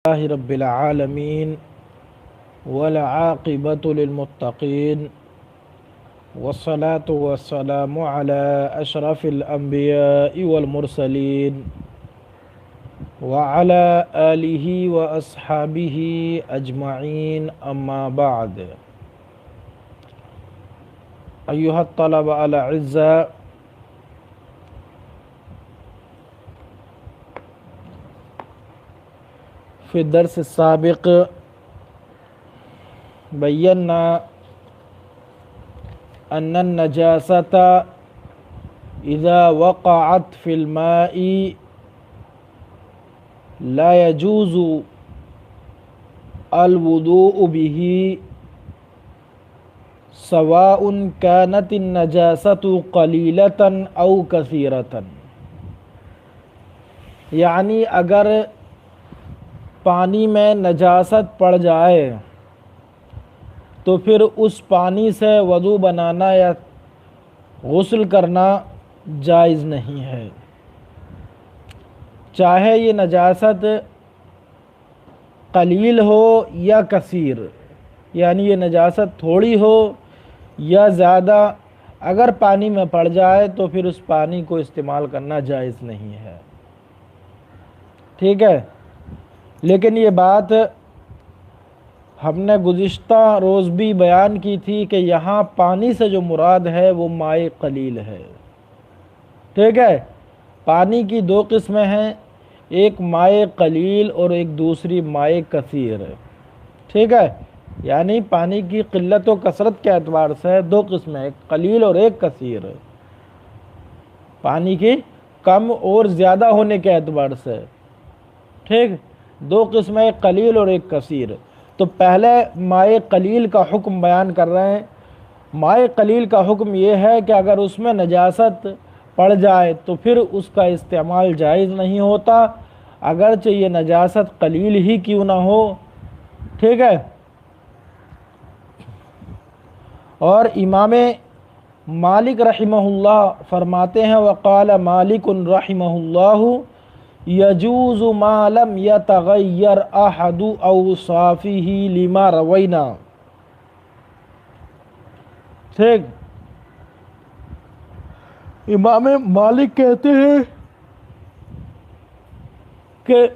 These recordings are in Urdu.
لله رب العالمين والعاقبة للمتقين والصلاة والسلام على أشرف الأنبياء والمرسلين وعلى آله وأصحابه أجمعين أما بعد. أيها الطلبة الأعزاء، في الدرس السابق بينا أن النجاسة إذا وقعت في الماء لا يجوز الوضوء به سواء كانت النجاسة قليلة أو كثيرة. یعنی اگر پانی میں نجاست پڑ جائے تو پھر اس پانی سے وضو بنانا یا غسل کرنا جائز نہیں ہے، چاہے یہ نجاست قلیل ہو یا کثیر، یعنی یہ نجاست تھوڑی ہو یا زیادہ، اگر پانی میں پڑ جائے تو پھر اس پانی کو استعمال کرنا جائز نہیں ہے. ٹھیک ہے، لیکن یہ بات ہم نے گزشتہ روز بھی بیان کی تھی کہ یہاں پانی سے جو مراد ہے وہ مائع قلیل ہے. ٹھیک ہے، پانی کی دو قسمیں ہیں، ایک مائع قلیل اور ایک دوسری مائع کثیر. ٹھیک ہے، یعنی پانی کی قلت و کثرت کے اعتبار سے دو قسمیں، ایک قلیل اور ایک کثیر. پانی کی کم اور زیادہ ہونے کے اعتبار سے ٹھیک دو قسمیں، ایک قلیل اور ایک کثیر. تو پہلے مائع قلیل کا حکم بیان کر رہے ہیں. مائع قلیل کا حکم یہ ہے کہ اگر اس میں نجاست پڑ جائے تو پھر اس کا استعمال جائز نہیں ہوتا، اگرچہ یہ نجاست قلیل ہی کیوں نہ ہو. ٹھیک ہے، اور امام مالک رحمہ اللہ فرماتے ہیں، وقال مالک رحمہ اللہ یجوز ما لم یتغیر احد اوصافہ لما روینا. ٹھیک، امام مالک کہتے ہیں کہ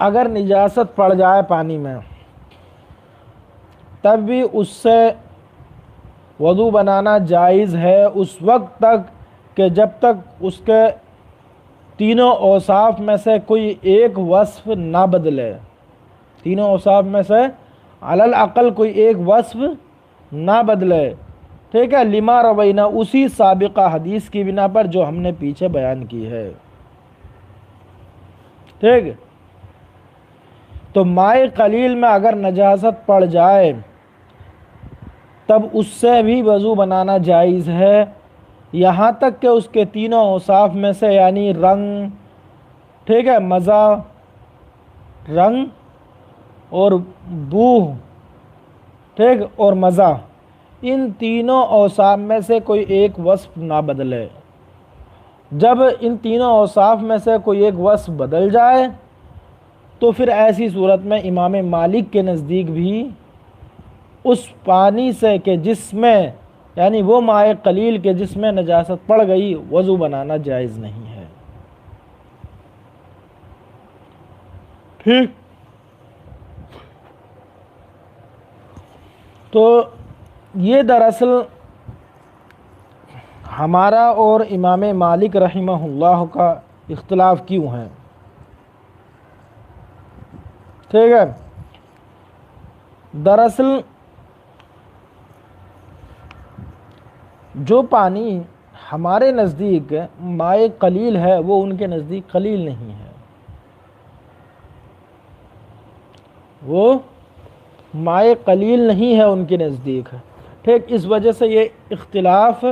اگر نجاست پڑ جائے پانی میں تب بھی اس سے وضو بنانا جائز ہے، اس وقت تک کہ جب تک اس کے تینوں اوصاف میں سے کوئی ایک وصف نہ بدلے. تینوں اوصاف میں سے علی الاقل کوئی ایک وصف نہ بدلے. ٹھیک ہے، لما روینا، اسی سابقہ حدیث کی بنا پر جو ہم نے پیچھے بیان کی ہے. ٹھیک، تو مائع قلیل میں اگر نجاست پڑ جائے تب اس سے بھی وضو بنانا جائز ہے، یہاں تک کہ اس کے تینوں اوصاف میں سے یعنی رنگ، ٹھیک ہے، مزہ، رنگ اور بو، ٹھیک، اور مزہ، ان تینوں اوصاف میں سے کوئی ایک وصف نہ بدلے. جب ان تینوں اوصاف میں سے کوئی ایک وصف بدل جائے تو پھر ایسی صورت میں امام مالک کے نزدیک بھی اس پانی سے کہ جس میں یعنی وہ مائع قلیل کے جس میں نجاست پڑ گئی وضو بنانا جائز نہیں ہے. ٹھیک، تو یہ دراصل ہمارا اور امام مالک رحمہ اللہ کا اختلاف کیوں ہے. ٹھیک ہے، دراصل جو پانی ہمارے نزدیک مائع قلیل ہے وہ ان کے نزدیک قلیل نہیں ہے. وہ مائع قلیل نہیں ہے ان کے نزدیک. ٹھیک، اس وجہ سے یہ اختلاف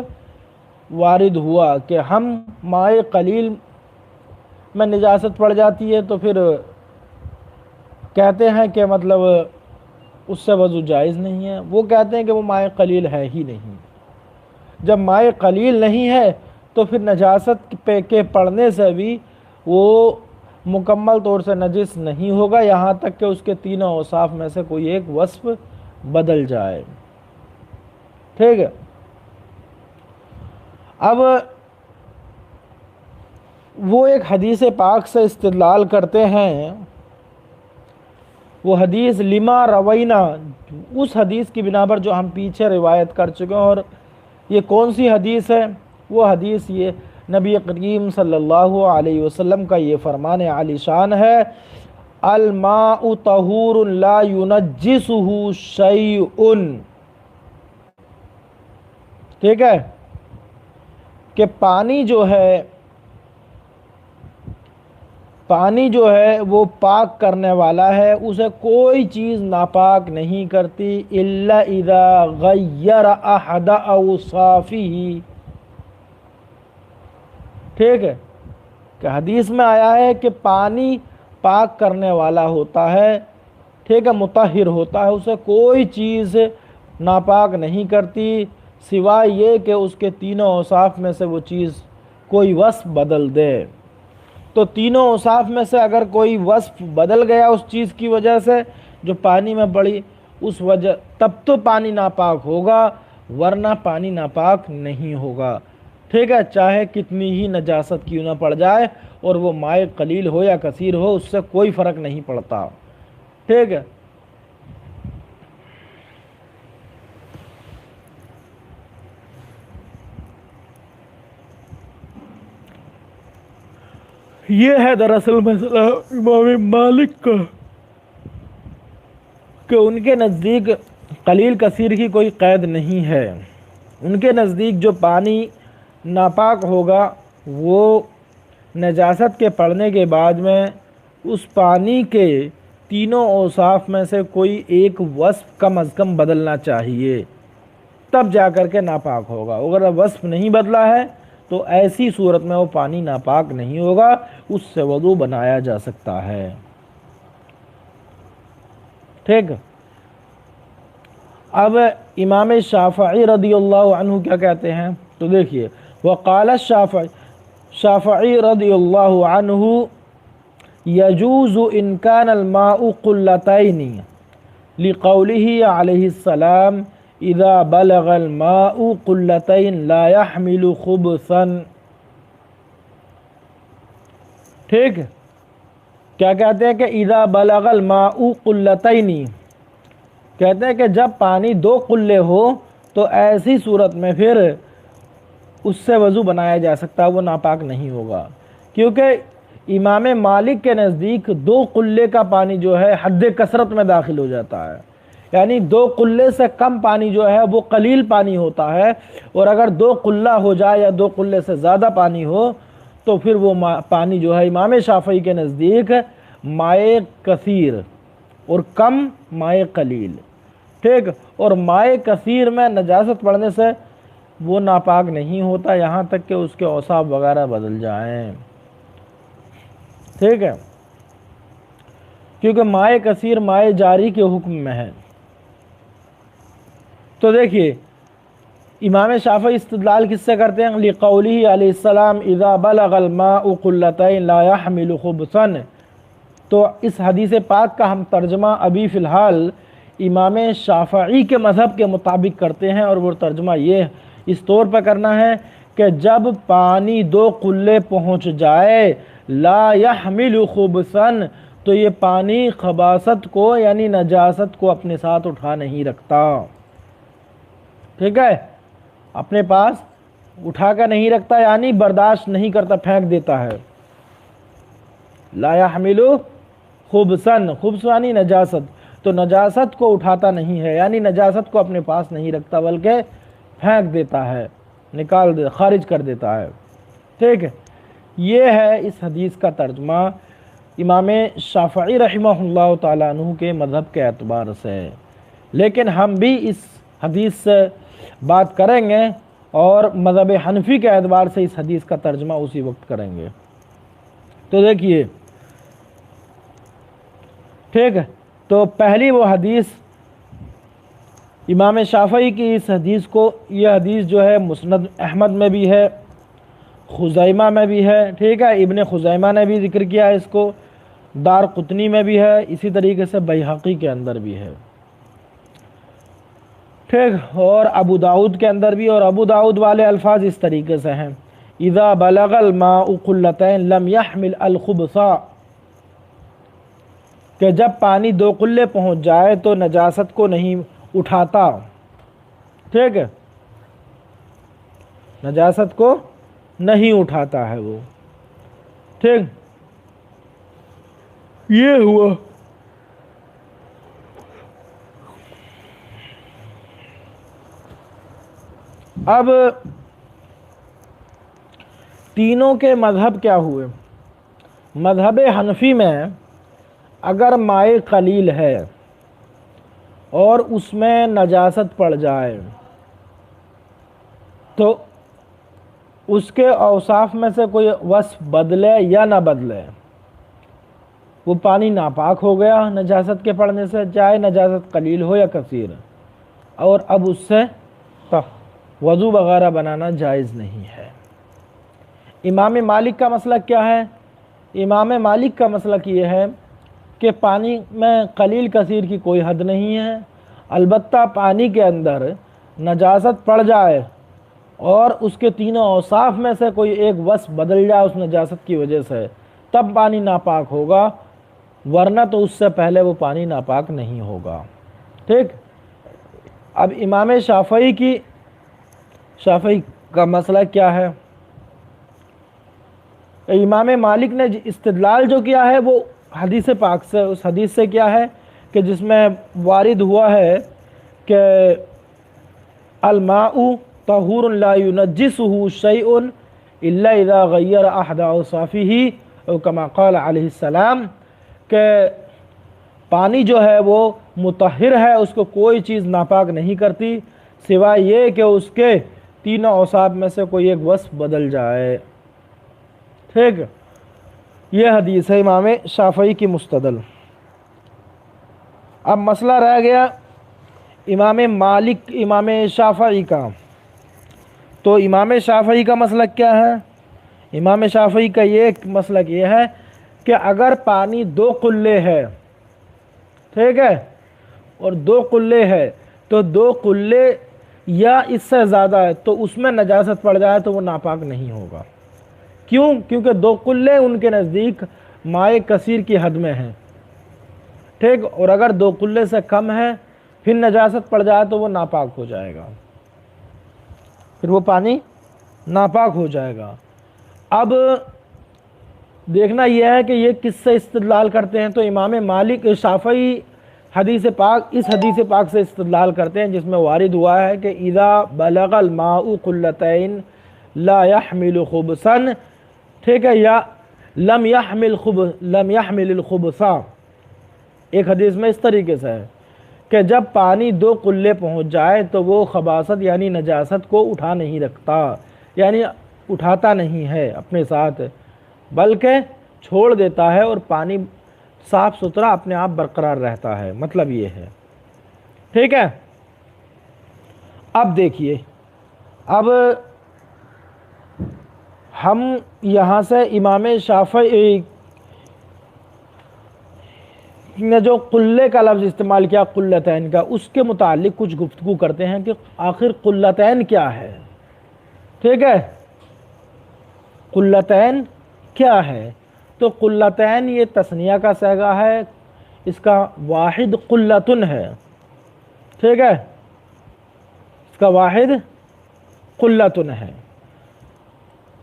وارد ہوا کہ ہم مائع قلیل میں نجاست پڑ جاتی ہے تو پھر کہتے ہیں کہ مطلب اس سے وضو جائز نہیں ہے، وہ کہتے ہیں کہ وہ مائع قلیل ہے ہی نہیں. جب مائع قلیل نہیں ہے تو پھر نجاست کے پڑنے سے بھی وہ مکمل طور سے نجس نہیں ہوگا یہاں تک کہ اس کے تینوں اوصاف میں سے کوئی ایک وصف بدل جائے. ٹھیک ہے. اب وہ ایک حدیث پاک سے استدلال کرتے ہیں، وہ حدیث لما روینا، اس حدیث کی بنا پر جو ہم پیچھے روایت کر چکے ہیں. اور یہ کون سی حدیث ہے؟ وہ حدیث یہ نبی کریم صلی اللہ علیہ وسلم کا یہ فرمان عالی شان ہے، الماء طہور لا ينجسہ شیء. ٹھیک ہے کہ پانی جو ہے وہ پاک کرنے والا ہے، اسے کوئی چیز ناپاک نہیں کرتی الا اذا غیر احد اوصافہ. ٹھیک ہے کہ حدیث میں آیا ہے کہ پانی پاک کرنے والا ہوتا ہے، ٹھیک ہے، مطہر ہوتا ہے، اسے کوئی چیز ناپاک نہیں کرتی سوائے یہ کہ اس کے تینوں اوصاف میں سے وہ چیز کوئی وصف بدل دے. تو تینوں اوصاف میں سے اگر کوئی وصف بدل گیا اس چیز کی وجہ سے جو پانی میں پڑی، اس وجہ تب تو پانی ناپاک ہوگا، ورنہ پانی ناپاک نہیں ہوگا. ٹھیک ہے، چاہے کتنی ہی نجاست کیوں نہ پڑ جائے، اور وہ ماء قلیل ہو یا کثیر ہو، اس سے کوئی فرق نہیں پڑتا. ٹھیک ہے. یہ ہے دراصل مسئلہ امام مالک کا کہ ان کے نزدیک قلیل کثیر کی کوئی قید نہیں ہے. ان کے نزدیک جو پانی ناپاک ہوگا وہ نجاست کے پڑنے کے بعد میں اس پانی کے تینوں اوصاف میں سے کوئی ایک وصف کم از کم بدلنا چاہیے، تب جا کر کے ناپاک ہوگا. اگر وصف نہیں بدلا ہے تو ایسی صورت میں وہ پانی ناپاک نہیں ہوگا، اس سے وضو بنایا جا سکتا ہے. ٹھیک. اب امام شافعی رضی اللہ عنہ کیا کہتے ہیں تو دیکھیے، وقال شافعی رضی اللہ عنہ یجوز ان کان الماء قلتین لقولہ علیہ السلام اذا بلغ الماء قلتین لا يحمل خبثا. ٹھیک. کیا کہتے ہیں کہ اذا بلغ الماء قلتین، کہتے ہیں کہ جب پانی 2 قلے ہو تو ایسی صورت میں پھر اس سے وضو بنایا جا سکتا ہے، وہ ناپاک نہیں ہوگا. کیونکہ امام مالک کے نزدیک 2 قلے کا پانی جو ہے حد کثرت میں داخل ہو جاتا ہے، یعنی 2 قلے سے کم پانی جو ہے وہ قلیل پانی ہوتا ہے، اور اگر 2 قلہ ہو جائے یا 2 قلے سے زیادہ پانی ہو تو پھر وہ پانی جو ہے امام شافعی کے نزدیک ماء کثیر اور کم ماء قلیل. ٹھیک. اور ماء کثیر میں نجاست پڑنے سے وہ ناپاک نہیں ہوتا یہاں تک کہ اس کے اوصاف وغیرہ بدل جائیں. ٹھیک ہے، کیونکہ ماء کثیر ماء جاری کے حکم میں ہے. تو دیکھیے امام شافعی استدلال کس سے کرتے ہیں؟ لقولہ علیہ السلام اذا بلغ الماء قلتین لا يحمل خبثا. تو اس حدیث پاک کا ہم ترجمہ ابھی فی الحال امام شافعی کے مذہب کے مطابق کرتے ہیں، اور وہ ترجمہ یہ اس طور پہ کرنا ہے کہ جب پانی 2 قلے پہنچ جائے لا يحمل خبثا، تو یہ پانی خباثت کو یعنی نجاست کو اپنے ساتھ اٹھا نہیں رکھتا. ٹھیک ہے، اپنے پاس اٹھا کر نہیں رکھتا یعنی برداشت نہیں کرتا، پھینک دیتا ہے. لا يحمل خبثا، خبث یعنی نجاست، تو نجاست کو اٹھاتا نہیں ہے یعنی نجاست کو اپنے پاس نہیں رکھتا بلکہ پھینک دیتا ہے، خارج کر دیتا ہے. ٹھیک ہے. یہ ہے اس حدیث کا ترجمہ امام شافعی رحمہ اللہ تعالیٰ عنہ کے مذہب کے اعتبار سے. لیکن ہم بھی اس حدیث سے بات کریں گے اور مذہب حنفی کے اعتبار سے اس حدیث کا ترجمہ اسی وقت کریں گے. تو دیکھیے، ٹھیک ہے، تو پہلی وہ حدیث امام شافعی کی اس حدیث کو، یہ حدیث جو ہے مسند احمد میں بھی ہے خزیمہ میں بھی ہے، ٹھیک ہے، ابن خزیمہ نے بھی ذکر کیا ہے اس کو، دار قطنی میں بھی ہے، اسی طریقے سے بیہقی کے اندر بھی ہے، ٹھیک، اور ابو داؤد کے اندر بھی، اور ابو داؤد والے الفاظ اس طریقے سے ہیں، اذا بلغ الماء قلتین لم يحمل الخبث، کہ جب پانی 2 قلے پہنچ جائے تو نجاست کو نہیں اٹھاتا، ٹھیک ہے، نجاست کو نہیں اٹھاتا ہے وہ، ٹھیک، یہ ہوا۔ اب تینوں کے مذہب کیا ہوئے؟ مذہب حنفی میں اگر مائع قلیل ہے اور اس میں نجاست پڑ جائے تو اس کے اوصاف میں سے کوئی وصف بدلے یا نہ بدلے، وہ پانی ناپاک ہو گیا نجاست کے پڑنے سے، چاہے نجاست قلیل ہو یا کثیر، اور اب اس سے وضو وغیرہ بنانا جائز نہیں ہے۔ امام مالک کا مسلک کیا ہے؟ امام مالک کا مسلک یہ ہے کہ پانی میں قلیل کثیر کی کوئی حد نہیں ہے، البتہ پانی کے اندر نجاست پڑ جائے اور اس کے تینوں اوصاف میں سے کوئی ایک وصف بدل جائے اس نجاست کی وجہ سے، تب پانی ناپاک ہوگا، ورنہ تو اس سے پہلے وہ پانی ناپاک نہیں ہوگا، ٹھیک۔ اب امام شافعی کا مسئلہ کیا ہے؟ امام مالک نے استدلال جو کیا ہے وہ حدیث پاک سے، اس حدیث سے کیا ہے کہ جس میں وارد ہوا ہے کہ الماء طہور لا ينجسه شیء الا اذا غیر احد اوصافه او کما قال علیہ السلام، کہ پانی جو ہے وہ مطہر ہے، اس کو کوئی چیز ناپاک نہیں کرتی سوائے یہ کہ اس کے تینوں اوصاف میں سے کوئی ایک وصف بدل جائے، ٹھیک۔ یہ حدیث ہے امام شافعی کی مستدل۔ اب مسئلہ رہ گیا امام شافعی کا، تو امام شافعی کا مسلک کیا ہے؟ امام شافعی کا یہ مسلک یہ ہے کہ اگر پانی 2 قلے ہے، ٹھیک ہے، اور 2 قلے ہے تو 2 قلے یا اس سے زیادہ ہے تو اس میں نجاست پڑ جائے تو وہ ناپاک نہیں ہوگا، کیوں؟ کیونکہ 2 قلے ان کے نزدیک مائع کثیر کی حد میں ہیں، ٹھیک، اور اگر 2 قلے سے کم ہے پھر نجاست پڑ جائے تو وہ ناپاک ہو جائے گا، پھر وہ پانی ناپاک ہو جائے گا۔ اب دیکھنا یہ ہے کہ یہ کس سے استدلال کرتے ہیں، تو امام مالک شافعی حدیث پاک، اس حدیث پاک سے استدلال کرتے ہیں جس میں وارد ہوا ہے کہ اذا بلغ الماء قلتین لا يحمل خبثا، ٹھیک ہے، یا لم يحمل الخبثا، ایک حدیث میں اس طریقے سے ہے کہ جب پانی 2 قلے پہنچ جائے تو وہ خباثت یعنی نجاست کو اٹھا نہیں رکھتا، یعنی اٹھاتا نہیں ہے اپنے ساتھ، بلکہ چھوڑ دیتا ہے اور پانی صاف ستھرا اپنے آپ برقرار رہتا ہے، مطلب یہ ہے، ٹھیک ہے۔ اب دیکھیے، اب ہم یہاں سے امام شافعی نے جو قلے کا لفظ استعمال کیا قلتین کا، اس کے متعلق کچھ گفتگو کرتے ہیں کہ آخر قلتین کیا ہے، ٹھیک ہے، قلتین کیا ہے؟ تو قلتین یہ تثنیہ کا صیغہ ہے، اس کا واحد قلتن ہے، ٹھیک ہے، اس کا واحد قلتن ہے،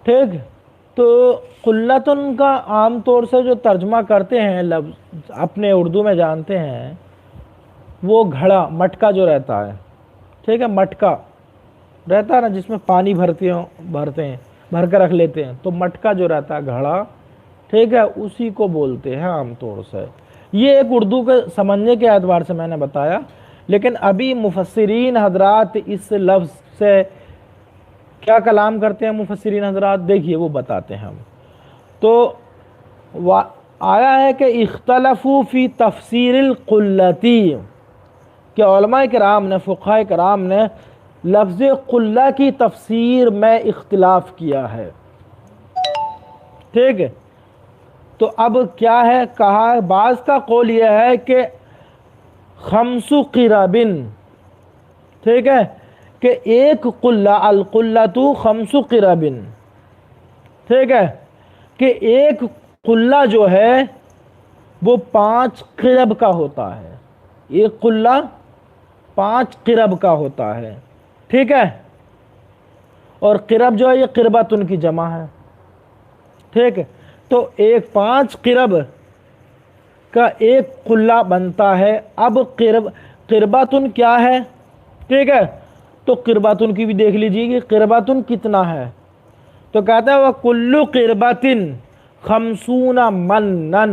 ٹھیک۔ تو قلتن کا عام طور سے جو ترجمہ کرتے ہیں لفظ اپنے اردو میں جانتے ہیں، وہ گھڑا، مٹکا جو رہتا ہے، ٹھیک ہے، مٹکا رہتا ہے نا جس میں پانی بھرتے ہیں، بھر کر رکھ لیتے ہیں، تو مٹکا جو رہتا ہے گھڑا، ٹھیک ہے، اسی کو بولتے ہیں عام طور سے۔ یہ ایک اردو کے سمجھنے کے اعتبار سے میں نے بتایا، لیکن ابھی مفسرین حضرات اس لفظ سے کیا کلام کرتے ہیں مفسرین حضرات، دیکھیے وہ بتاتے ہیں ہم۔ تو آیا ہے کہ اختلفوا فی تفسیر القلتی، کہ علماء کرام نے، فقہاء کرام نے لفظ قلہ کی تفسیر میں اختلاف کیا ہے، ٹھیک ہے، تو اب کیا ہے کہا، بعض کا قول یہ ہے کہ خمس قربن، ٹھیک ہے، کہ ایک قلہ، القلۃ خمس قربن، ٹھیک ہے، کہ ایک قلہ جو ہے وہ 5 قرب کا ہوتا ہے، ایک قلہ 5 قرب کا ہوتا ہے، ٹھیک ہے، اور قرب جو ہے یہ قربتن کی جمع ہے، ٹھیک ہے، تو ایک 5 قرب کا ایک قلہ بنتا ہے۔ اب قربتن کیا ہے، ٹھیک ہے، تو قربتن کی بھی دیکھ لیجیے کہ قربتن کتنا ہے، تو کہتا ہے وَكُلُّ قِرْبَةٍ 50 مَنًّا،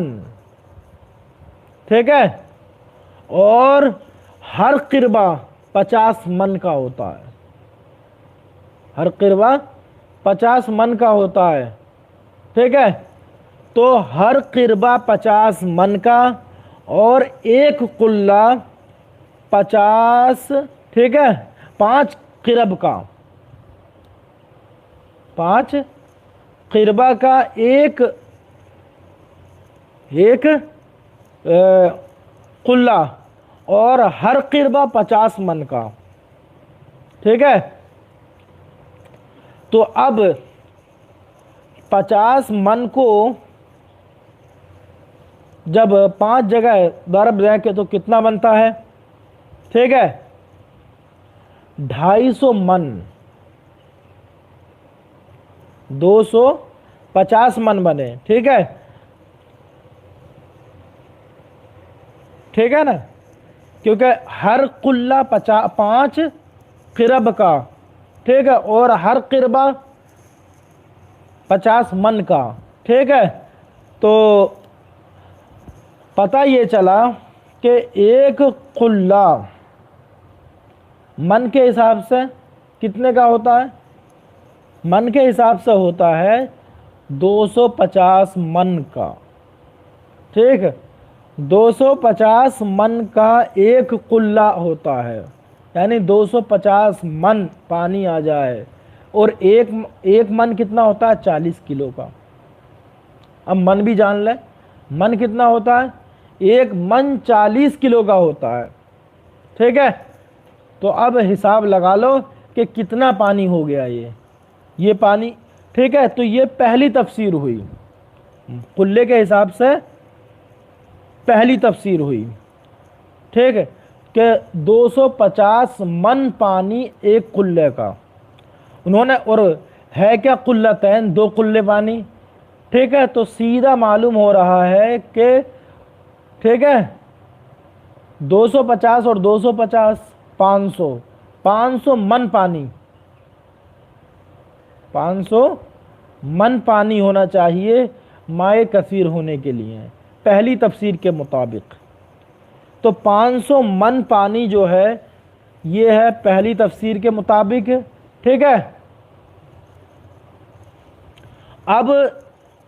ٹھیک ہے، اور ہر قربہ 50 من کا ہوتا ہے، ہر قربہ 50 من کا ہوتا ہے، ٹھیک ہے، تو ہر قربہ 50 من کا اور ایک قلہ 50، ٹھیک ہے، 5 قرب کا، 5 قربہ کا ایک قلہ اور ہر قربہ 50 من کا، ٹھیک ہے، تو اب 50 من کو جب 5 جگہ ضرب دیں کہ تو کتنا بنتا ہے، ٹھیک ہے، 250 من، 250 من بنے، ٹھیک ہے، ٹھیک ہے نا، کیونکہ ہر قلہ 5 قرب کا، ٹھیک ہے، اور ہر قربہ 50 من کا، ٹھیک ہے، تو پتہ یہ چلا کہ ایک قلہ من کے حساب سے کتنے کا ہوتا ہے، من کے حساب سے ہوتا ہے 250 من کا، ٹھیک ہے، 250 من کا ایک قلہ ہوتا ہے، یعنی 250 من پانی آ جائے، اور ایک من کتنا ہوتا ہے، 40 کلو کا۔ اب من بھی جان لیں، من کتنا ہوتا ہے، ایک من 40 کلو کا ہوتا ہے، ٹھیک ہے، تو اب حساب لگا لو کہ کتنا پانی ہو گیا یہ پانی، ٹھیک ہے، تو یہ پہلی تفسیر ہوئی، قلے کے حساب سے پہلی تفسیر ہوئی، ٹھیک ہے، کہ 250 من پانی ایک قلے کا، انہوں نے، اور ہے کیا قلتین، 2 قلے پانی، ٹھیک ہے، تو سیدھا معلوم ہو رہا ہے کہ، ٹھیک ہے، 250 اور 250 500 من پانی، 500 من پانی ہونا چاہیے مائع کثیر ہونے کے لیے پہلی تفسیر کے مطابق، تو 500 من پانی جو ہے یہ ہے پہلی تفسیر کے مطابق، ٹھیک ہے۔ اب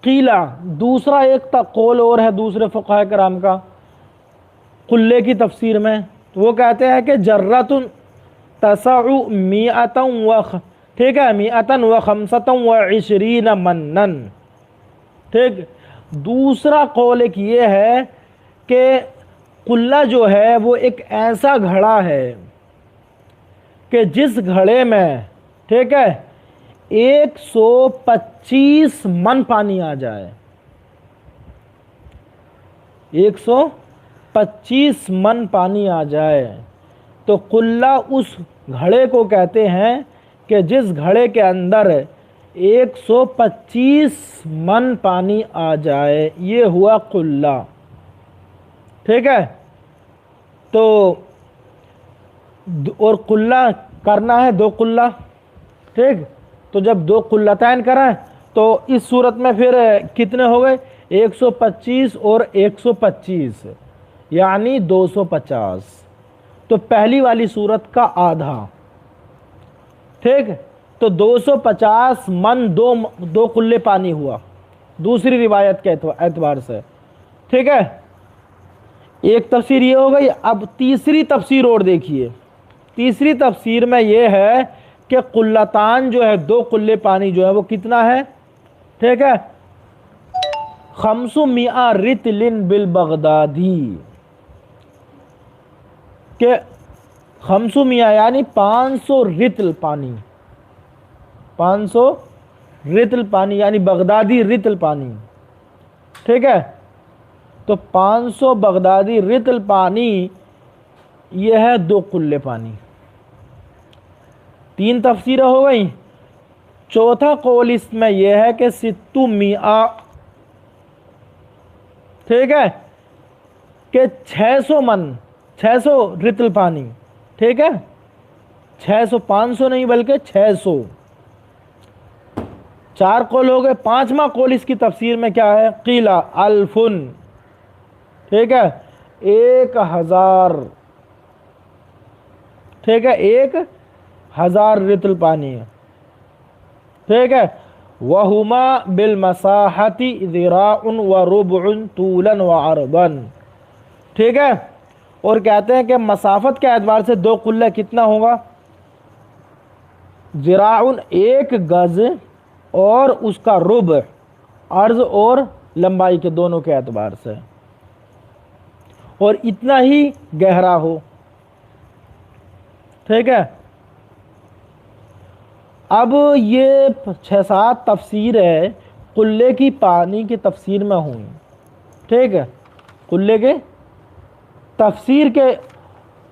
قیلہ دوسرا ایک قول اور ہے دوسرے فقہاء کرام کا قلے کی تفسیر میں، تو وہ کہتے ہیں کہ جرۃ تسع 100 ٹھیک ہے، 125 منن، ٹھیک، دوسرا قول ایک یہ ہے کہ قلہ جو ہے وہ ایک ایسا گھڑا ہے کہ جس گھڑے میں، ٹھیک ہے، 125 من پانی آ جائے، 125 من پانی آ جائے، تو قلہ اس گھڑے کو کہتے ہیں کہ جس گھڑے کے اندر 125 من پانی آ جائے، یہ ہوا قلہ، ٹھیک ہے، تو اور قلہ کرنا ہے 2 قلہ، ٹھیک، تو جب 2 قلتین کریں تو اس صورت میں پھر کتنے ہو گئے، 125 اور 125 یعنی 250، تو پہلی والی صورت کا آدھا، ٹھیک، تو 250 من 2 قلے پانی ہوا دوسری روایت کے اعتبار سے، ٹھیک ہے، ایک تفسیر یہ ہو گئی۔ اب تیسری تفسیر اور دیکھیے، تیسری تفسیر میں یہ ہے کہ قلتان جو ہے 2 قلے پانی جو ہے وہ کتنا ہے، ٹھیک ہے، 500 رتل بالبغدادی، کہ 500 یعنی 500 رتل پانی، 500 رتل پانی یعنی بغدادی رتل پانی، ٹھیک ہے؟ تو 500 بغدادی رتل پانی یہ ہے 2 قلے پانی۔ 3 تفسیریں ہو گئیں۔ چوتھا قول اس میں یہ ہے کہ 600، ٹھیک ہے، کہ 600 من، 600 رتل پانی، ٹھیک ہے، 600، 500 نہیں بلکہ 600۔ 4 قول ہو گئے۔ 5واں قول اس کی تفسیر میں کیا ہے؟ قیلا الفن، ٹھیک ہے، 1000، ٹھیک ہے، 1000 رتل پانی ہے، ٹھیک ہے۔ وَهُمَا بِالْمَسَاحَةِ ذِرَاعٌ وَرُبْعٌ طُولًا وَعَرْضًا، ٹھیک ہے، اور کہتے ہیں کہ مسافت کے اعتبار سے 2 قلہ کتنا ہوگا؟ ذراعٌ 1 گز، اور اس کا ربع عرض اور لمبائی کے دونوں کے اعتبار سے، اور اتنا ہی گہرا ہو، ٹھیک ہے۔ اب یہ 6-7 تفسیر ہے قلے کی پانی کی تفسیر میں ہوئی، ٹھیک ہے، قلے کے تفسیر کے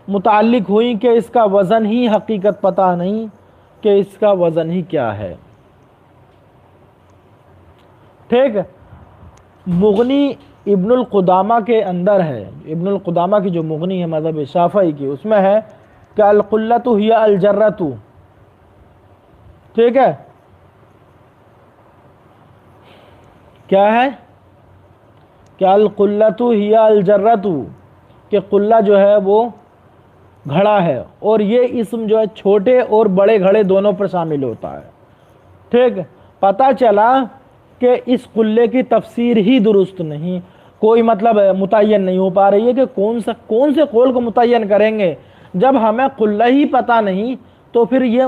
متعلق ہوئی کہ اس کا وزن ہی حقیقت پتہ نہیں کہ اس کا وزن ہی کیا ہے، ٹھیک ہے۔ مغنی ابن القدامہ کے اندر ہے، ابن القدامہ کی جو مغنی ہے مذہب شافعی کی، اس میں ہے کہ القلۃ ہی الجرۃ، ٹھیک ہے، کیا ہے کہ القلۃ ہی الجرۃ، کہ قلہ جو ہے وہ گھڑا ہے، اور یہ اسم جو ہے چھوٹے اور بڑے گھڑے دونوں پر شامل ہوتا ہے، ٹھیک ہے۔ پتہ چلا کہ اس قلے کی تفسیر ہی درست نہیں، کوئی مطلب متعین نہیں ہو پا رہی ہے کہ کون سے قول کو متعین کریں گے جب ہمیں قلہ ہی پتہ نہیں، تو پھر یہ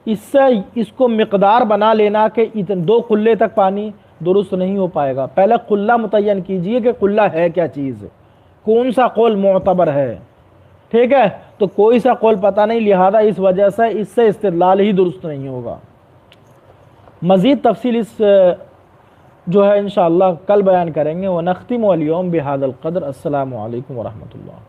اس کو مقدار بنا لینا کہ 2 قلے تک پانی درست نہیں ہو پائے گا۔ پہلے قلہ متعین کیجئے کہ قلہ ہے کیا چیز، کون سا قول معتبر ہے، ٹھیک ہے۔ تو کوئی سا قول پتہ نہیں، لہذا اس وجہ سے اس سے استدلال ہی درست نہیں ہوگا۔ مزید تفصیل اس جو ہے انشاءاللہ کل بیان کریں گے۔ وَنَخْتِمُ الْيَوْمَ بِهَذَا الْقَدْرِ۔ السلام علیکم ورحمۃ اللہ۔